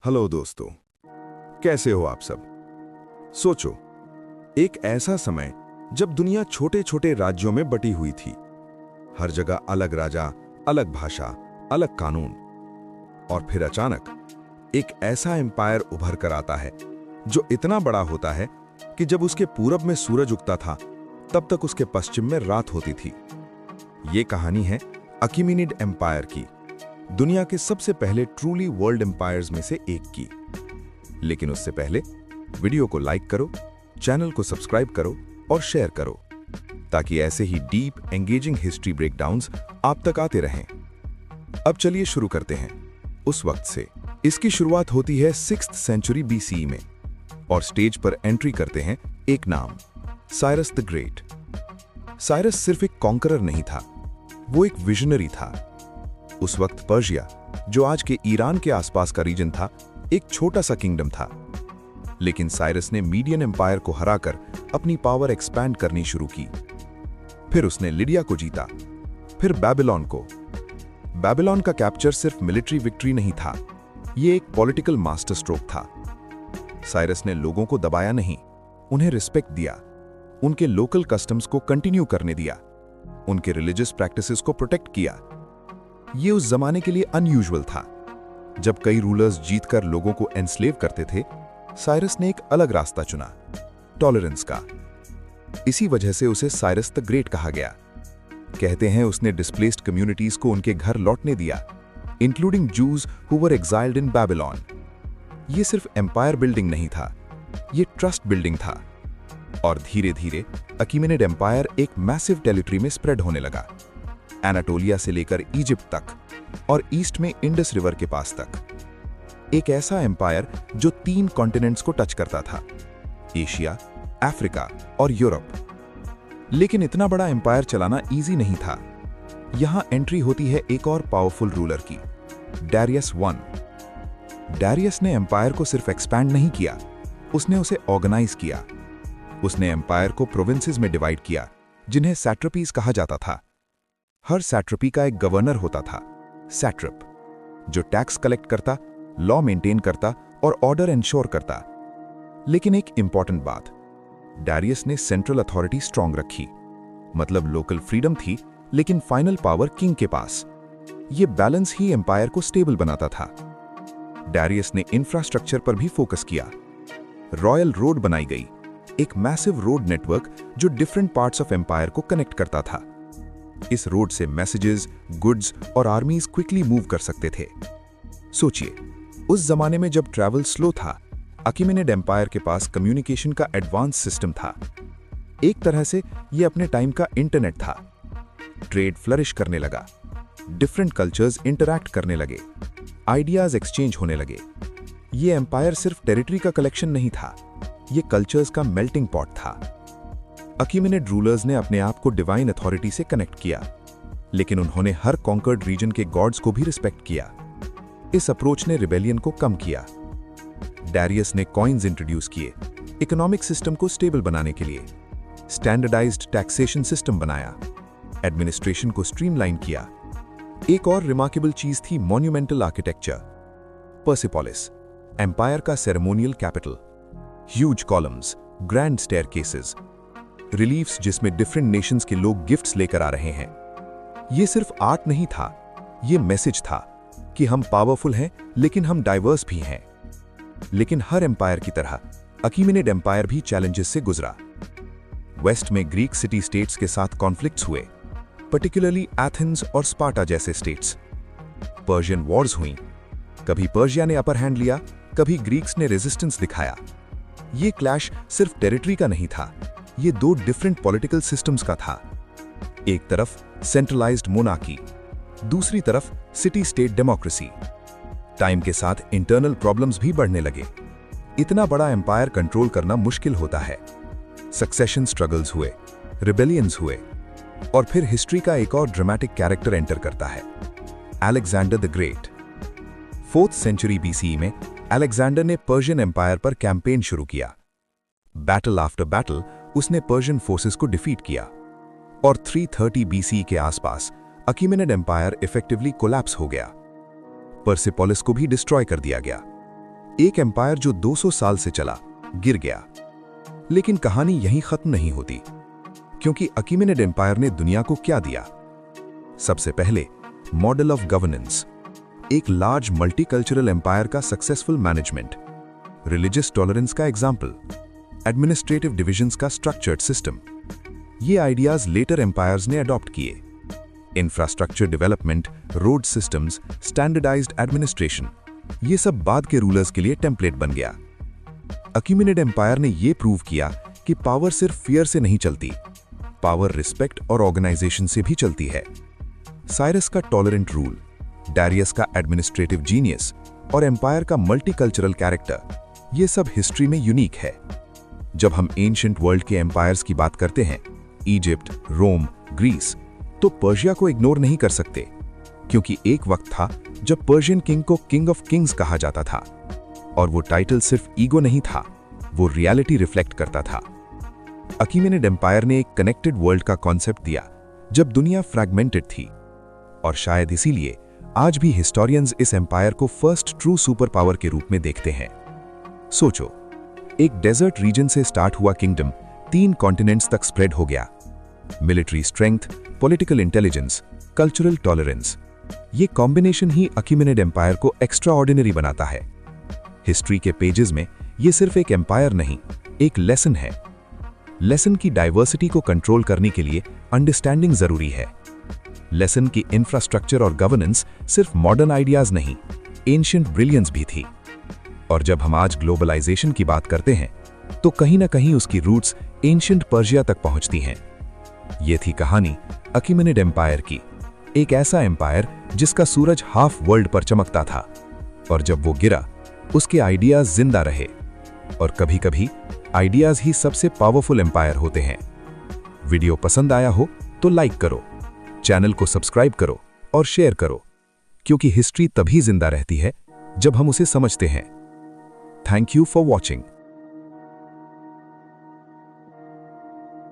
Hello दोस्तों, कैसे हो आप सब। सोचो, एक ऐसा समय जब दुनिया छोटे छोटे राज्यों में बटी हुई थी। हर जगह अलग राजा, अलग भाषा, अलग कानून। और फिर अचानक एक ऐसा एम्पायर उभर कर आता है जो इतना बड़ा होता है कि जब उसके पूरब में सूरज उगता था तब तक उसके पश्चिम में रात होती थी। ये कहानी है अकीमेनिड एम्पायर की, दुनिया के सबसे पहले ट्रूली वर्ल्ड एम्पायर्स में से एक की। लेकिन उससे पहले वीडियो को लाइक करो, चैनल को सब्सक्राइब करो और शेयर करो ताकि ऐसे ही डीप एंगेजिंग हिस्ट्री ब्रेकडाउन्स आप तक आते रहें। अब चलिए शुरू करते हैं उस वक्त से। इसकी शुरुआत होती है 6th सेंचुरी BCE में और स्टेज पर एंट्री करते हैं एक नाम, साइरस द ग्रेट। साइरस सिर्फ एक कॉन्करर नहीं था, वो एक विजनरी था। उस वक्त पर्शिया, जो आज के ईरान के आसपास का रीजन था, एक छोटा सा किंगडम था। लेकिन साइरस ने मीडियन एम्पायर को हराकर अपनी पावर एक्सपैंड करनी शुरू की। फिर उसने लिडिया को जीता, फिर बेबीलोन को। बेबीलोन का कैप्चर सिर्फ मिलिट्री विक्ट्री नहीं था, ये एक पॉलिटिकल मास्टर स्ट्रोक था। साइरस ने लोगों को दबाया नहीं, उन्हें रिस्पेक्ट दिया, उनके लोकल कस्टम्स को कंटिन्यू करने दिया, उनके रिलीजियस प्रैक्टिसेस को प्रोटेक्ट किया। ये उस जमाने के लिए अनयूजुअल था। जब कई रूलर्स जीतकर लोगों को एनस्लेव करते थे, साइरस ने एक अलग रास्ता चुना, टॉलरेंस का। इसी वजह से उसे साइरस द ग्रेट कहा गया। कहते हैं उसने डिस्प्लेस्ड कम्युनिटीज को उनके घर लौटने दिया, including Jews who were exiled in Babylon. ये सिर्फ एम्पायर बिल्डिंग नहीं था, ये ट्रस्ट बिल्डिंग था। और धीरे धीरे अकीमेनिड एम्पायर एक मैसिव टेरिटरी में स्प्रेड होने लगा, एनाटोलिया से लेकर इजिप्ट तक और ईस्ट में इंडस रिवर के पास तक। एक ऐसा एम्पायर जो 3 कॉन्टिनेंट्स को टच करता था, एशिया, अफ्रीका और यूरोप। लेकिन इतना बड़ा एम्पायर चलाना इजी नहीं था। यहां एंट्री होती है एक और पावरफुल रूलर की, डैरियस I। डैरियस ने एम्पायर को सिर्फ एक्सपैंड नहीं किया, उसने उसे ऑर्गेनाइज किया। उसने एम्पायर को प्रोविंसेस में डिवाइड किया, जिन्हें सैट्रपीज कहा जाता था। हर सैट्रपी का एक गवर्नर होता था, सैट्रप, जो टैक्स कलेक्ट करता, लॉ मेंटेन करता और ऑर्डर एंश्योर करता। लेकिन एक इंपॉर्टेंट बात, डैरियस ने सेंट्रल अथॉरिटी स्ट्रांग रखी, मतलब लोकल फ्रीडम थी लेकिन फाइनल पावर किंग के पास। यह बैलेंस ही एम्पायर को स्टेबल बनाता था। डैरियस ने इंफ्रास्ट्रक्चर पर भी फोकस किया। रॉयल रोड बनाई गई, एक मैसिव रोड नेटवर्क जो डिफरेंट पार्ट्स ऑफ एम्पायर को कनेक्ट करता था। इस रोड से मैसेजेस, गुड्स और आर्मीज क्विकली मूव कर सकते थे। सोचिए, उस जमाने में जब ट्रैवल स्लो था, अकीमेनिड एम्पायर के पास कम्युनिकेशन का एडवांस सिस्टम था। एक तरह से यह अपने टाइम का इंटरनेट था। ट्रेड फ्लरिश करने लगा, डिफरेंट कल्चर्स इंटरैक्ट करने लगे, आइडियाज एक्सचेंज होने लगे। यह एम्पायर सिर्फ टेरिटरी का कलेक्शन नहीं था, यह कल्चर्स का मेल्टिंग पॉट था। अकीमेनिड रूलर्स ने अपने आप को डिवाइन अथॉरिटी से कनेक्ट किया, लेकिन उन्होंने हर कॉन्कर्ड रीजन के गॉड्स को भी रिस्पेक्ट किया। इस अप्रोच ने रिबेलियन को कम किया। डैरियस ने कॉइन्स इंट्रोड्यूस किए, इकोनॉमिक सिस्टम को स्टेबल बनाने के लिए। स्टैंडर्डाइज्ड टैक्सेशन सिस्टम बनाया, एडमिनिस्ट्रेशन को स्ट्रीमलाइन किया। एक और रिमार्केबल चीज थी मॉन्यूमेंटल आर्किटेक्चर। पर्सिपोलिस, एम्पायर का ceremonial capital, huge columns, grand staircases, reliefs जिसमें डिफरेंट नेशंस के लोग गिफ्ट्स लेकर आ रहे हैं। यह सिर्फ आर्ट नहीं था, यह मैसेज था कि हम पावरफुल हैं लेकिन हम डाइवर्स भी हैं। लेकिन हर एम्पायर की तरह अकीमेनिड एम्पायर भी चैलेंजेस से गुजरा। वेस्ट में ग्रीक सिटी स्टेट्स के साथ कॉन्फ्लिक्ट्स हुए, पर्टिकुलरली एथेंस और स्पार्टा जैसे स्टेट्स। पर्शियन वॉर्स हुई, कभी पर्शिया ने अपर हैंड लिया, कभी ग्रीक्स ने रेजिस्टेंस दिखाया। यह क्लैश सिर्फ टेरिटरी का नहीं था, ये 2 डिफरेंट पॉलिटिकल सिस्टम्स का था। एक तरफ सेंट्रलाइज्ड मोनार्की, दूसरी तरफ सिटी स्टेट डेमोक्रेसी। टाइम के साथ इंटरनल प्रॉब्लम्स भी बढ़ने लगे। इतना बड़ा एम्पायर कंट्रोल करना मुश्किल होता है। सक्सेशन स्ट्रगल्स हुए, रिबेलियंस हुए और फिर हिस्ट्री का एक और ड्रामेटिक कैरेक्टर एंटर करता है, Alexander the Great. 4th century BCE में अलेक्जेंडर ने पर्शियन एम्पायर पर कैंपेन शुरू किया। बैटल आफ्टर बैटल उसने पर्शियन फोर्सेस को डिफीट किया और 330 BCE के आसपास अकीमेनिड एम्पायर इफेक्टिवली कोलैप्स हो गया। पर्सिपोलिस को भी डिस्ट्रॉय कर दिया गया। एक एम्पायर जो 200 साल से चला गिर गया। लेकिन कहानी यहीं खत्म नहीं होती, क्योंकि अकीमेनिड एम्पायर ने दुनिया को क्या दिया। सबसे पहले मॉडल ऑफ गवर्नेंस, एक लार्ज मल्टीकल्चरल एम्पायर का सक्सेसफुल मैनेजमेंट, रिलीजियस टॉलरेंस का एग्जाम्पल, एडमिनिस्ट्रेटिव डिविजन्स का स्ट्रक्चर्ड सिस्टम। ये आइडियाज लेटर एम्पायर्स ने अडॉप्ट किए। Infrastructure development, road systems, standardised administration, ये सब बाद के रूलर्स के लिए टेम्पलेट बन गया। अकीमेनिड एम्पायर ने यह प्रूव किया कि पावर सिर्फ फियर से नहीं चलती, पावर रिस्पेक्ट और ऑर्गेनाइजेशन से भी चलती है। साइरस का टॉलरेंट रूल, डारियस का एडमिनिस्ट्रेटिव जीनियस और एम्पायर का मल्टीकल्चरल कैरेक्टर, ये सब हिस्ट्री में यूनिक है। जब हम एंशिएंट वर्ल्ड के एम्पायर्स की बात करते हैं, इजिप्ट, रोम, ग्रीस, तो पर्शिया को इग्नोर नहीं कर सकते, क्योंकि एक वक्त था जब पर्शियन किंग को किंग ऑफ किंग्स कहा जाता था, और वो टाइटल सिर्फ ईगो नहीं था, वो रियलिटी रिफ्लेक्ट करता था। अकीमेनिड एम्पायर ने एक कनेक्टेड वर्ल्ड का कॉन्सेप्ट दिया जब दुनिया फ्रैगमेंटेड थी, और शायद इसीलिए आज भी हिस्टोरियंस इस एम्पायर को फर्स्ट ट्रू सुपर पावर के रूप में देखते हैं। सोचो, एक डेजर्ट रीजन से स्टार्ट हुआ किंगडम 3 कॉन्टिनेंट्स तक स्प्रेड हो गया। Military strength, political intelligence, cultural tolerance, ये कॉम्बिनेशन ही अकीमेनिड एम्पायर को एक्स्ट्रा ऑर्डिनरी बनाता है। हिस्ट्री के पेजेस में ये सिर्फ एक एम्पायर नहीं, एक लेसन है। लेसन की डाइवर्सिटी को कंट्रोल करने के लिए अंडरस्टैंडिंग जरूरी है। लेसन की इंफ्रास्ट्रक्चर और गवर्नेंस सिर्फ मॉडर्न आइडियाज नहीं, एंशिएंट ब्रिलियंस भी थी। और जब हम आज ग्लोबलाइजेशन की बात करते हैं, तो कहीं ना कहीं उसकी रूट्स एंशिएंट पर्शिया तक पहुंचती हैं। ये थी कहानी अकीमेनिड एम्पायर की, एक ऐसा एम्पायर जिसका सूरज हाफ वर्ल्ड पर चमकता था, और जब वो गिरा, उसके आइडियाज जिंदा रहे। और कभी-कभी आइडियाज ही सबसे पावरफुल एम्पायर होते हैं। वीडियो पसंद आया हो तो लाइक करो, चैनल को सब्सक्राइब करो और शेयर करो, क्योंकि हिस्ट्री तभी जिंदा रहती है जब हम उसे समझते हैं। Thank you for watching.